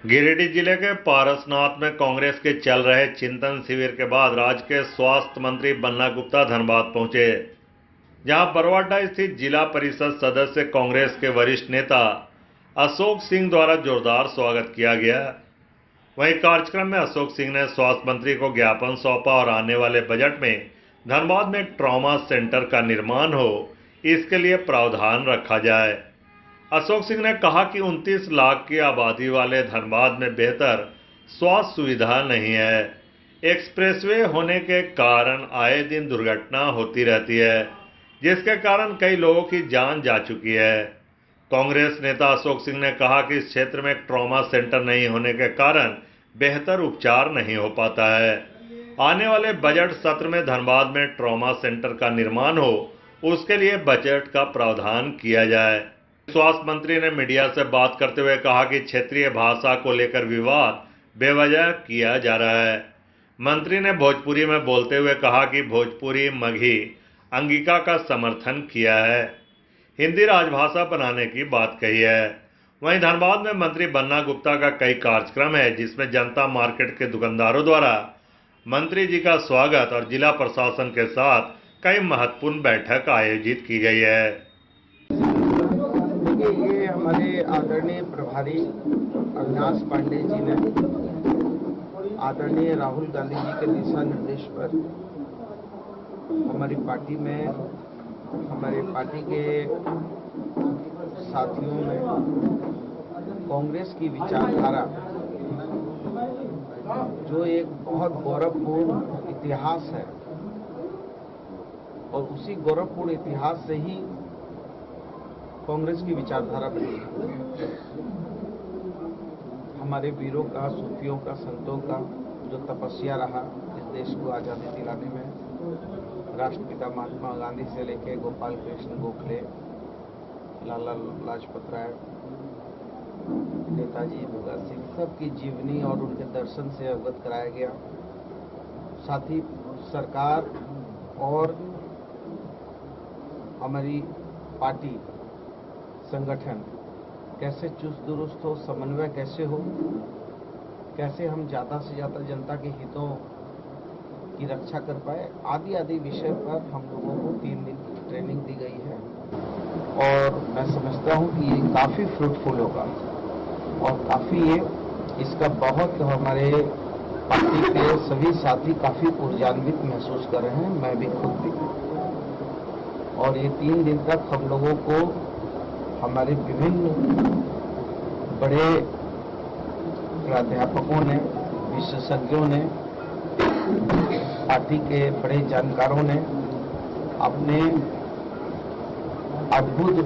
गिरिडीह जिले के पारसनाथ में कांग्रेस के चल रहे चिंतन शिविर के बाद राज्य के स्वास्थ्य मंत्री बन्ना गुप्ता धनबाद पहुंचे, जहां बरवाडा स्थित जिला परिषद सदस्य कांग्रेस के वरिष्ठ नेता अशोक सिंह द्वारा जोरदार स्वागत किया गया। वहीं कार्यक्रम में अशोक सिंह ने स्वास्थ्य मंत्री को ज्ञापन सौंपा और आने वाले बजट में धनबाद में एक ट्रॉमा सेंटर का निर्माण हो, इसके लिए प्रावधान रखा जाए। अशोक सिंह ने कहा कि 29 लाख की आबादी वाले धनबाद में बेहतर स्वास्थ्य सुविधा नहीं है। एक्सप्रेसवे होने के कारण आए दिन दुर्घटना होती रहती है, जिसके कारण कई लोगों की जान जा चुकी है। कांग्रेस नेता अशोक सिंह ने कहा कि इस क्षेत्र में एक ट्रॉमा सेंटर नहीं होने के कारण बेहतर उपचार नहीं हो पाता है। आने वाले बजट सत्र में धनबाद में ट्रॉमा सेंटर का निर्माण हो, उसके लिए बजट का प्रावधान किया जाए। स्वास्थ्य मंत्री ने मीडिया से बात करते हुए कहा कि क्षेत्रीय भाषा को लेकर विवाद बेवजह किया जा रहा है। मंत्री ने भोजपुरी में बोलते हुए कहा कि भोजपुरी मगही अंगिका का समर्थन किया है, हिंदी राजभाषा बनाने की बात कही है। वहीं धनबाद में मंत्री बन्ना गुप्ता का कई कार्यक्रम है, जिसमें जनता मार्केट के दुकानदारों द्वारा मंत्री जी का स्वागत और जिला प्रशासन के साथ कई महत्वपूर्ण बैठक आयोजित की गई है। ये हमारे आदरणीय प्रभारी अविनाश पांडे जी ने आदरणीय राहुल गांधी जी के दिशा निर्देश पर हमारी पार्टी में, हमारे पार्टी के साथियों में कांग्रेस की विचारधारा, जो एक बहुत गौरवपूर्ण इतिहास है, और उसी गौरवपूर्ण इतिहास से ही कांग्रेस की विचारधारा बनी है। हमारे वीरों का, सूफियों का, संतों का जो तपस्या रहा इस देश को आज़ादी दिलाने में, राष्ट्रपिता महात्मा गांधी से लेकर गोपाल कृष्ण गोखले, लाला लाजपत राय, नेताजी भगत सिंह, सबकी जीवनी और उनके दर्शन से अवगत कराया गया। साथ ही सरकार और हमारी पार्टी संगठन कैसे चुस्त दुरुस्त हो, समन्वय कैसे हो, कैसे हम ज़्यादा से ज़्यादा जनता के हितों की रक्षा कर पाए, आदि आदि विषय पर हम लोगों को 3 दिन की ट्रेनिंग दी गई है। और मैं समझता हूँ कि ये काफ़ी फ्रूटफुल होगा और काफ़ी ये इसका बहुत हमारे पार्टी के सभी साथी काफ़ी ऊर्जान्वित महसूस कर रहे हैं, मैं भी खुद भी। और ये 3 दिन तक हम लोगों को हमारे विभिन्न बड़े प्राध्यापकों ने, विशेषज्ञों ने, पार्टी के बड़े जानकारों ने अपने अद्भुत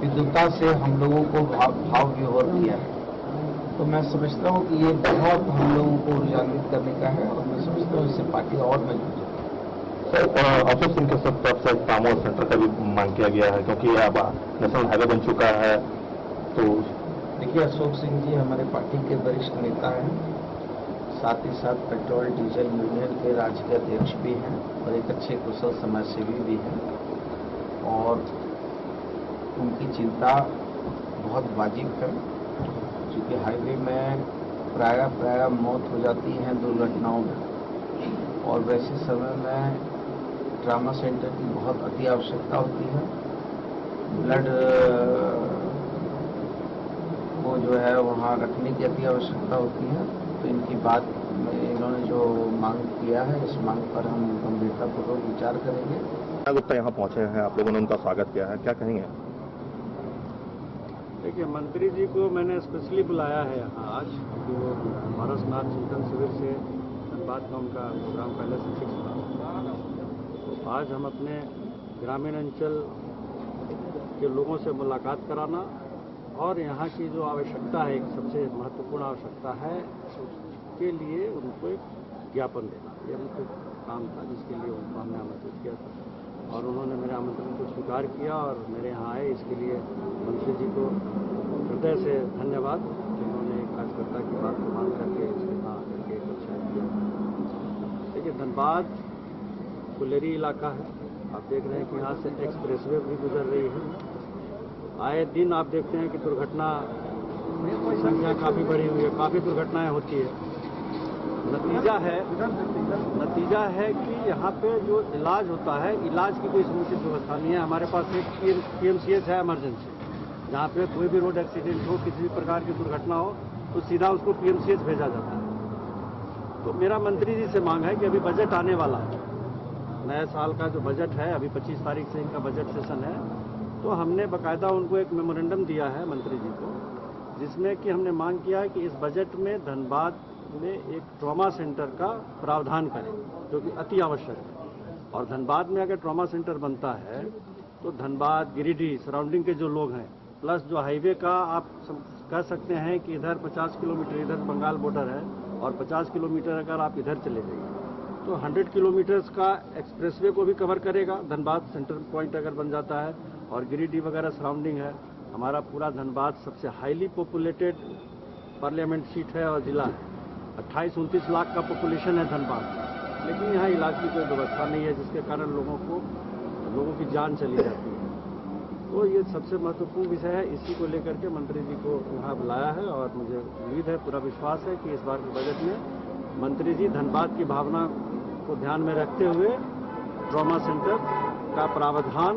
विद्वता से हम लोगों को भाव विभोर किया है। तो मैं समझता हूँ कि ये बहुत हम लोगों को ऊर्जान्वित करने का है और मैं समझता हूँ इससे पार्टी और मजबूत होगी। अशोक सिंह के तरफ से ट्रॉमा सेंटर का भी मांग किया गया है, क्योंकि अब नेशनल हाईवे बन चुका है। तो देखिए, अशोक सिंह जी हमारे पार्टी के वरिष्ठ नेता हैं, साथ ही साथ पेट्रोल डीजल यूनियन के राज्य के अध्यक्ष भी हैं और एक अच्छे कुशल समाजसेवी भी हैं, और उनकी चिंता बहुत वाजिब है, क्योंकि हाईवे में प्राय मौत हो जाती है दुर्घटनाओं में, और वैसे समय में ट्रामा सेंटर की बहुत अति आवश्यकता होती है। ब्लड को जो है वहाँ रखने की अति आवश्यकता होती है। तो इनकी बात में इन्होंने जो मांग किया है, इस मांग पर हम गंभीरतापूर्वक विचार करेंगे। गुप्ता यहाँ पहुँचे हैं, आप लोगों ने उनका स्वागत किया है, क्या कहेंगे? देखिए, मंत्री जी को मैंने स्पेशली बुलाया है यहाँ आज, क्योंकि वो पारसनाथ चिंतन शिविर से धनबाद का उनका प्रोग्राम पहले से फिक्स था। तो आज हम अपने ग्रामीण अंचल के लोगों से मुलाकात कराना और यहाँ की जो आवश्यकता है, एक सबसे महत्वपूर्ण आवश्यकता है, उसके लिए उनको एक ज्ञापन देना, ये मुख्य काम था जिसके लिए उनको हमने आमंत्रित किया था। और उन्होंने मेरे आमंत्रण को स्वीकार किया और मेरे यहाँ आए। इसके लिए मंत्री जी को हृदय से धन्यवाद, जिन्होंने एक कार्यकर्ता की बात को मान करके इसके यहाँ आकर के अच्छा किया। देखिए, धनबाद कुलेरी इलाका है, आप देख रहे हैं कि यहाँ से एक्सप्रेसवे भी गुजर रही है। आए दिन आप देखते हैं कि दुर्घटना संख्या काफ़ी बढ़ी हुई है, काफ़ी दुर्घटनाएं होती है। नतीजा है कि यहाँ पे जो इलाज होता है, इलाज की कोई समुचित व्यवस्था नहीं है। हमारे पास एक PMCH है इमरजेंसी, जहाँ पे कोई भी रोड एक्सीडेंट हो, किसी भी प्रकार की दुर्घटना हो तो सीधा उसको PMCH भेजा जाता है। तो मेरा मंत्री जी से मांग है कि अभी बजट आने वाला है, नए साल का जो बजट है, अभी 25 तारीख से इनका बजट सेशन है, तो हमने बाकायदा उनको एक मेमोरेंडम दिया है मंत्री जी को, जिसमें कि हमने मांग किया है कि इस बजट में धनबाद में एक ट्रॉमा सेंटर का प्रावधान करें, जो कि अति आवश्यक है। और धनबाद में अगर ट्रॉमा सेंटर बनता है तो धनबाद, गिरिडीह, सराउंडिंग के जो लोग हैं, प्लस जो हाईवे का आप कह सकते हैं कि इधर 50 किलोमीटर इधर बंगाल बॉर्डर है और 50 किलोमीटर अगर आप इधर चले जाइए तो 100 किलोमीटर्स का एक्सप्रेसवे को भी कवर करेगा। धनबाद सेंटर पॉइंट अगर बन जाता है और गिरिडीह वगैरह सराउंडिंग है, हमारा पूरा धनबाद सबसे हाईली पॉपुलेटेड पार्लियामेंट सीट है और जिला है। 28-29 लाख का पॉपुलेशन है धनबाद, लेकिन यहाँ इलाज की कोई व्यवस्था नहीं है, जिसके कारण लोगों की जान चली जाती है। तो ये सबसे महत्वपूर्ण विषय है, इसी को लेकर के मंत्री जी को यहाँ बुलाया है और मुझे उम्मीद है, पूरा विश्वास है कि इस बार के बजट में मंत्री जी धनबाद की भावना को ध्यान में रखते हुए ट्रॉमा सेंटर का प्रावधान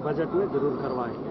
बजट में जरूर करवाएंगे।